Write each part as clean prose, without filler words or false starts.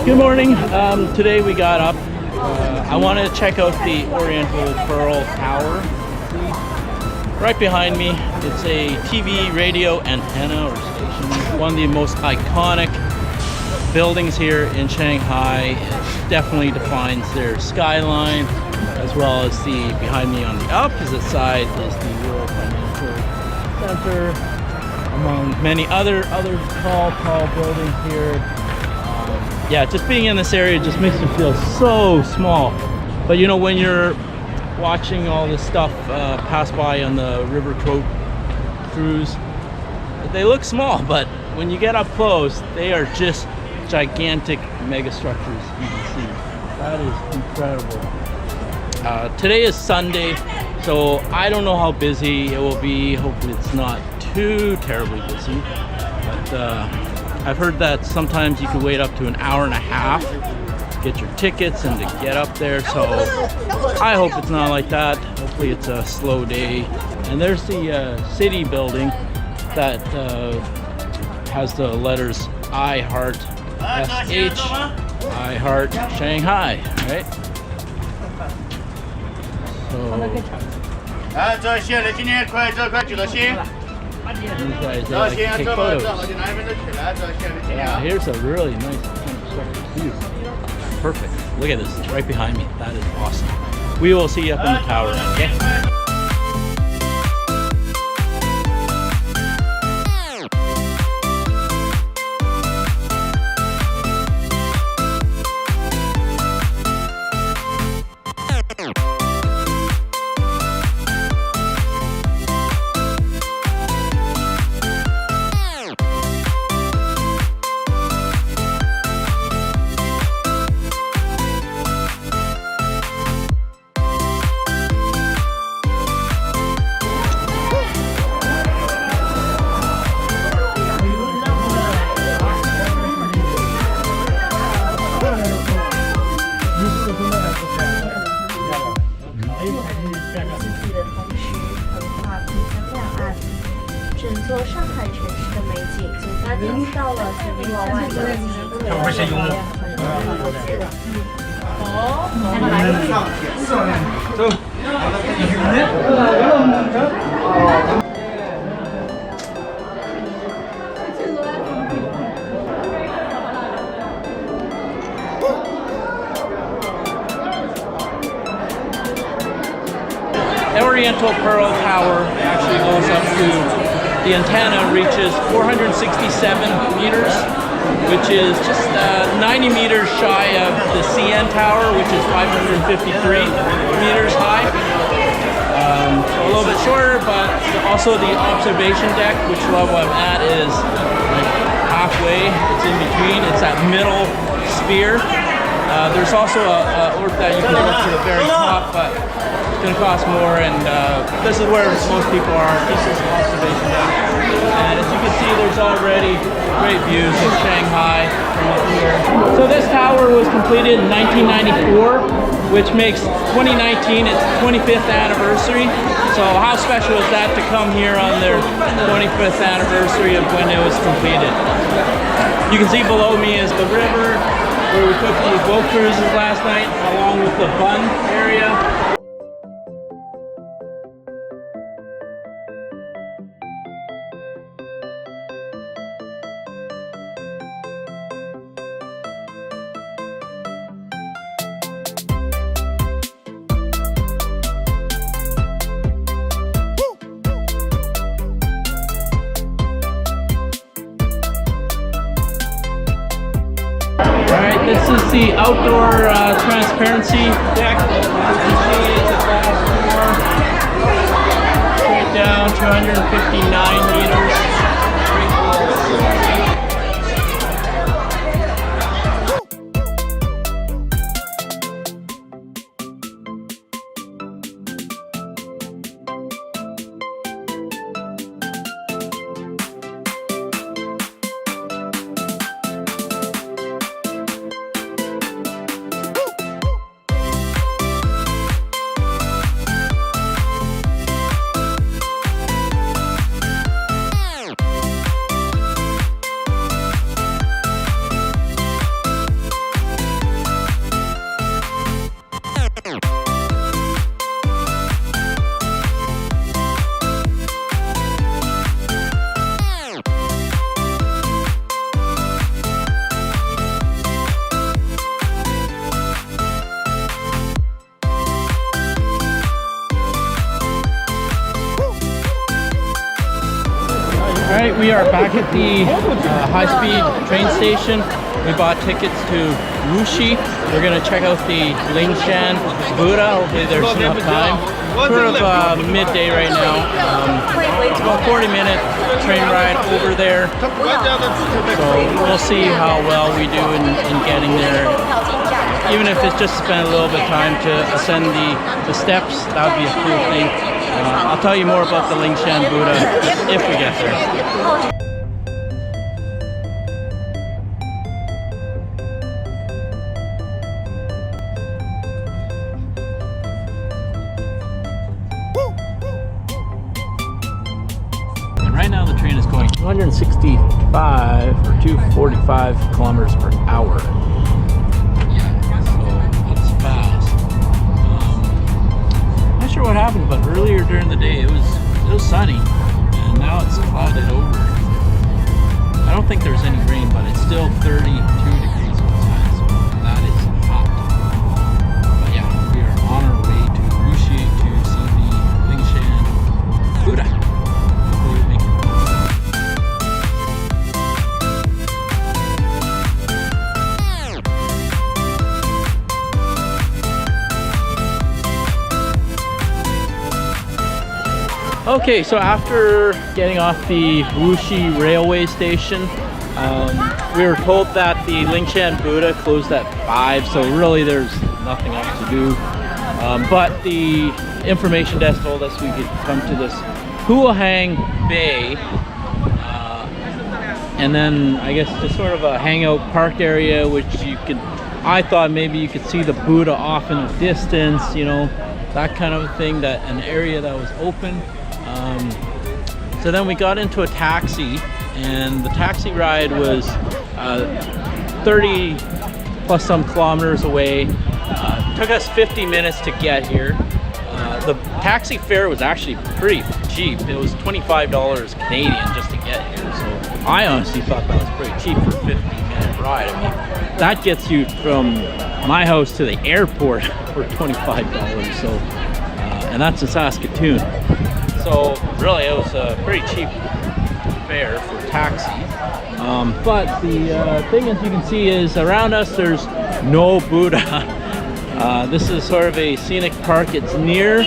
Good morning. Today we got up. I wanted to check out the Oriental Pearl Tower. Right behind me, it's a TV radio antenna or station. One of the most iconic buildings here in Shanghai. It definitely defines their skyline, as well as the behind me on the opposite side is the World Financial Center, among many other tall buildings here. Yeah, just being in this area just makes you feel so small. But you know, when you're watching all this stuff pass by on the river coat cruise, they look small, but when you get up close, they are just gigantic mega structures you can see. That is incredible. Today is Sunday, so I don't know how busy it will be. Hopefully it's not too terribly busy, but I've heard that sometimes you can wait up to an hour and a half to get your tickets and to get up there, so I hope it's not like that. Hopefully it's a slow day. And there's the city building that has the letters I Heart SH, I Heart Shanghai, right? These guys, they like to take photos. Yeah, here's a really nice view. Perfect. Look at this. It's right behind me. That is awesome. We will see you up in the tower, okay? Oriental Pearl Tower actually goes up to, the antenna reaches 467 meters, which is just 90 meters shy of the CN Tower, which is 553 meters high. So a little bit shorter, but also the observation deck, which level I'm at is like halfway. It's in between. It's that middle sphere. There's also a orb that you can go to the very top, but it's going to cost more, and this is where most people are. This is observation deck. And as you can see, there's already great views of Shanghai from up here. So this tower was completed in 1994, which makes 2019 its 25th anniversary. So how special is that to come here on their 25th anniversary of when it was completed? You can see below me is the river where we took the boat cruises last night, along with the Bun area. Alright, this is the outdoor transparency deck. As you can see, it's a glass door. Straight down, 259 meters. we are back at the high-speed train station. We bought tickets to Wuxi. We're gonna check out the Lingshan Buddha. Hopefully there's enough time. Sort of midday right now. It's about 40-minute train ride over there. So we'll see how well we do in getting there. Even if it's just spend a little bit of time to ascend the steps, that would be a cool thing. I'll tell you more about the Lingshan Buddha if we get there. Right now the train is going 265 or 245 kilometers per hour. Yeah, so it's fast. Not sure what happened, but earlier during the day it was sunny, and now it's clouded over. I don't think there's any rain, but it's still 32 degrees outside, so that is hot. But yeah, we are on our way to Wuxi to see the Lingshan Buddha. Okay, so after getting off the Wuxi railway station, we were told that the Lingshan Buddha closed at 5, so really there's nothing else to do. But the information desk told us we could come to this Huahang Bay, and then I guess just sort of a hangout park area, which I thought maybe you could see the Buddha off in the distance, you know, that kind of thing, that an area that was open. So then we got into a taxi, and the taxi ride was 30 plus some kilometers away. Took us 50 minutes to get here. The taxi fare was actually pretty cheap. It was $25 Canadian just to get here. So I honestly thought that was pretty cheap for a 50-minute ride. I mean, that gets you from my house to the airport for $25. So, and that's in Saskatoon. So really it was a pretty cheap fare for taxi. But the thing, as you can see, is around us there's no Buddha. This is sort of a scenic park. It's near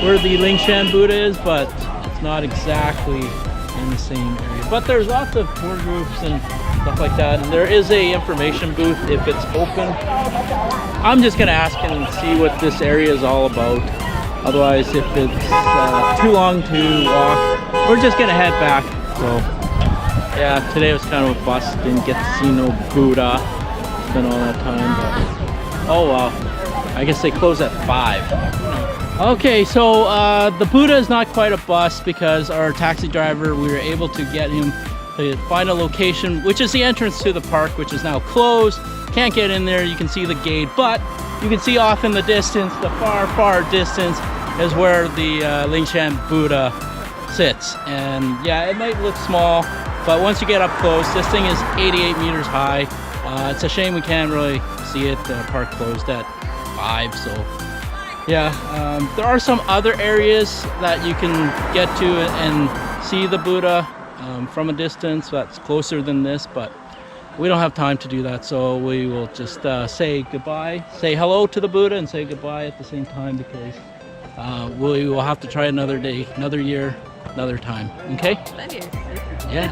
where the Lingshan Buddha is, but it's not exactly in the same area. But there's lots of tour groups and stuff like that, and there is a information booth if it's open. I'm just gonna ask and see what this area is all about. Otherwise, if it's too long to walk, we're just gonna head back. So yeah, today was kind of a bust. Didn't get to see no Buddha. Spent all that time, but oh well. I guess they close at 5. Okay, so the Buddha is not quite a bust because our taxi driver, we were able to get him to find a location, which is the entrance to the park, which is now closed. Can't get in there. You can see the gate, but you can see off in the distance, the far distance, is where the Lingshan Buddha sits. And yeah, it might look small, but once you get up close, this thing is 88 meters high. It's a shame we can't really see it. The park closed at 5, so yeah. There are some other areas that you can get to and see the Buddha from a distance that's closer than this, but we don't have time to do that, so we will just say goodbye, say hello to the Buddha and say goodbye at the same time, because we will have to try another day, another year, another time. Okay? Yeah.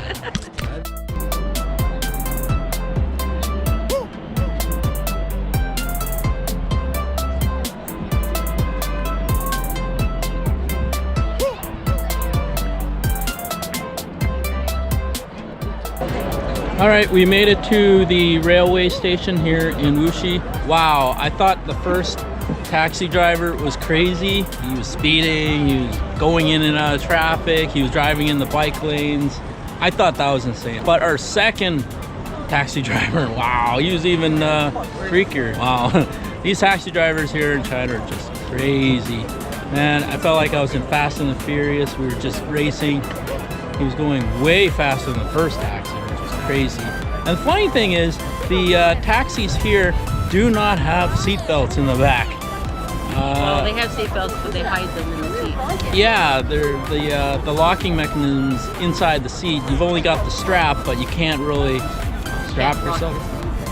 All right, we made it to the railway station here in Wuxi. Wow, I thought the first taxi driver was crazy. He was speeding, he was going in and out of traffic, he was driving in the bike lanes. I thought that was insane. But our second taxi driver, wow, he was even freakier. Wow, these taxi drivers here in China are just crazy. Man, I felt like I was in Fast and the Furious. We were just racing. He was going way faster than the first taxi. Crazy. And the funny thing is, the taxis here do not have seat belts in the back. Well, they have seatbelts, but they hide them in the seat. Yeah, they're the locking mechanisms inside the seat. You've only got the strap, but you can't really strap yourself.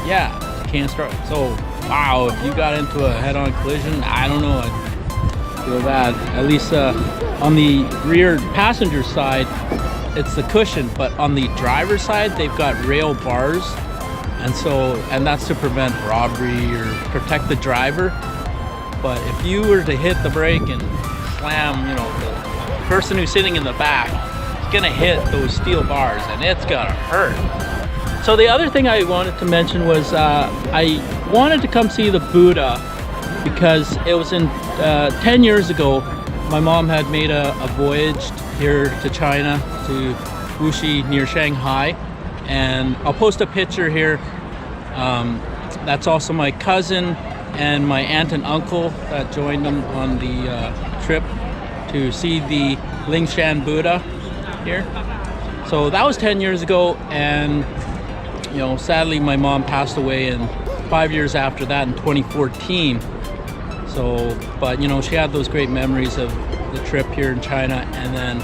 Yeah, you can't strap. So, wow, if you got into a head-on collision, I don't know, I'd feel bad. At least on the rear passenger side, it's the cushion, but on the driver's side, they've got rail bars, and that's to prevent robbery or protect the driver. But if you were to hit the brake and slam, the person who's sitting in the back, is gonna hit those steel bars, and it's gonna hurt. So the other thing I wanted to mention was I wanted to come see the Buddha because it was in 10 years ago. My mom had made a voyage here to China, to Wuxi near Shanghai, and I'll post a picture here. That's also my cousin and my aunt and uncle that joined them on the trip to see the Lingshan Buddha here. So that was 10 years ago, and sadly my mom passed away in 5 years after that in 2014. So, but she had those great memories of the trip here in China, and then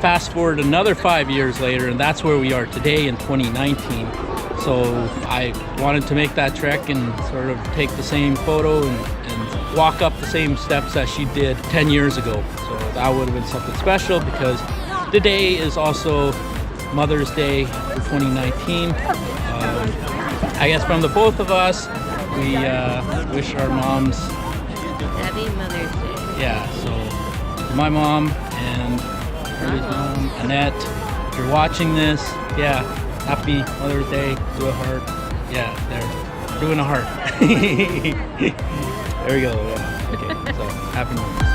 fast forward another 5 years later, and that's where we are today in 2019. So I wanted to make that trek and sort of take the same photo and walk up the same steps that she did 10 years ago. So that would have been something special because today is also Mother's Day for 2019. I guess from the both of us, we wish our moms Happy Mother's Day. Yeah, so my mom and Curly's mom, Annette, if you're watching this, yeah, happy Mother's Day, do a heart. Yeah, there, doing a heart. There we go, yeah. Okay, so happy Mother's Day.